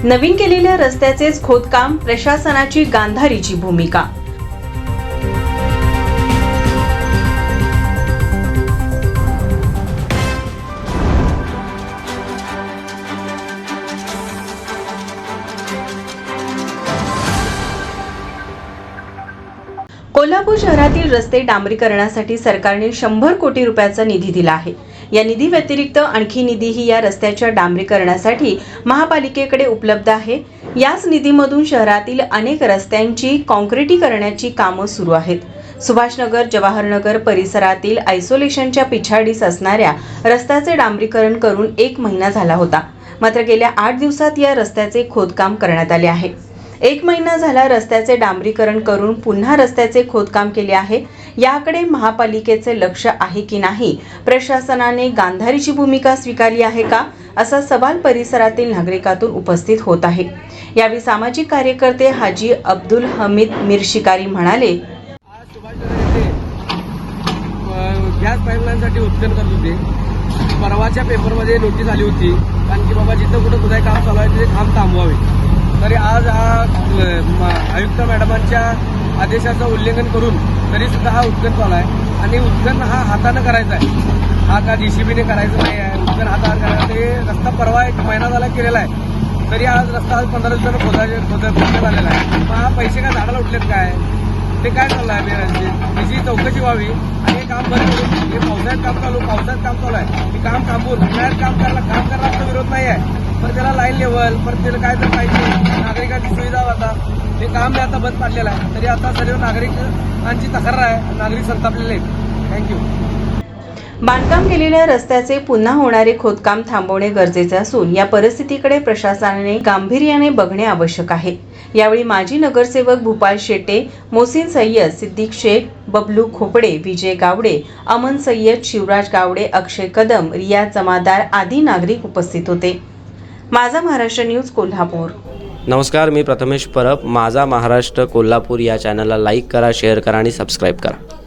नवीन केलेल्या रस्त्याचेच खोदकाम, प्रशासनाची गांधारीची भूमिका। कोल्हापूर शहरातील रस्ते डांबरीकरणासाठी सरकारने 100 कोटी रुपयाचा निधी दिला आहे। या निधी व्यतिरिक्त आणखी निधीही या रस्त्याच्या डांबरीकरणासाठी महापालिकेकडे उपलब्ध आहे। याच निधीमधून शहरातील अनेक रस्त्यांची काँक्रिटीकरणाची कामे सुरू आहेत। सुभाषनगर, जवाहरनगर परिसरातील आयसोलेशनच्या पिछाडीस असणाऱ्या रस्त्याचे डांबरीकरण करून 1 महिना झाला होता। मात्र गेल्या 8 दिवसात या रस्त्याचे खोदकाम करण्यात आले आहे। 1 महिना झाला रस्त्याचे डांबरीकरण करून पुन्हा रस्त्याचे खोदकाम केले आहे। याकडे महापालिकेचे लक्ष आहे की नाही? प्रशासनाने गांधारीची भूमिका स्वीकारली आहे का? असा सवाल परिसरातील नागरिकातून उपस्थित होत आहे। यावेळी सामाजिक कार्यकर्ते हाजी अब्दुल हमीद मिरशिकारी म्हणाले, गॅस पाईपलाईनसाठी उत्खनन करत होते। परवाच्या पेपरमध्ये नोटीस आली होती कारण की बाबा जिथं कुठं खुदाई काम चालू आहे तिथे काम थांबवावे। तरी आज आयुक्त मॅडमांच्या आदेशाचं उल्लंघन करून तरी सुद्धा हा उत्खनन चालू आहे आणि उत्खनन हा हातानं करायचा आहे, हा का JCBने करायचं नाही आहे। उत्खनन हातानं करायचं। ते रस्ता परवा 1 महिना झाला केलेला आहे, तरी आज रस्ता आज 15 दिवसानं खोदण्यात आलेला आहे। मग हा पैसे काय झाडाला उठलेत काय? ते काय चाललं आहे? त्याची चौकशी व्हावी आणि हे काम बंद करून हे पावसाळ्यात काम चालू आहे हे काम थांबवून उन्हाळ्यात काम करण्याचा विरोध नाही आहे, पण त्याला लाईन लेवल पण त्याला काय तर पाहिजे, नागरिकांची सुविधा होता ते काम आता बंद पाडलेलं आहे। तरी आता सर्व नागरिकांची तक्रार आहे, नागरिक संतापलेले आहेत। थँक्यू। बांधकाम केलेल्या रस्त्याचे पुन्हा होणारे खोदकाम थांबवणे गरजेचे असून या परिस्थितीकडे प्रशासनाने गांभीर्याने बघणे आवश्यक आहे। यावेळी माजी नगरसेवक भूपाल शेटे, मोहसिन सय्यद, सिद्दीक शेख, बबलू खोपडे, विजय गावडे, अमन सय्यद, शिवराज गावडे, अक्षय कदम, रियाज जमादार आदी नागरिक उपस्थित होते। माझा महाराष्ट्र न्यूज कोल्हापूर। नमस्कार, मी प्रथमेश परब। माझा महाराष्ट्र कोल्हापूर या चॅनलला लाईक करा, शेअर करा आणि सबस्क्राईब करा।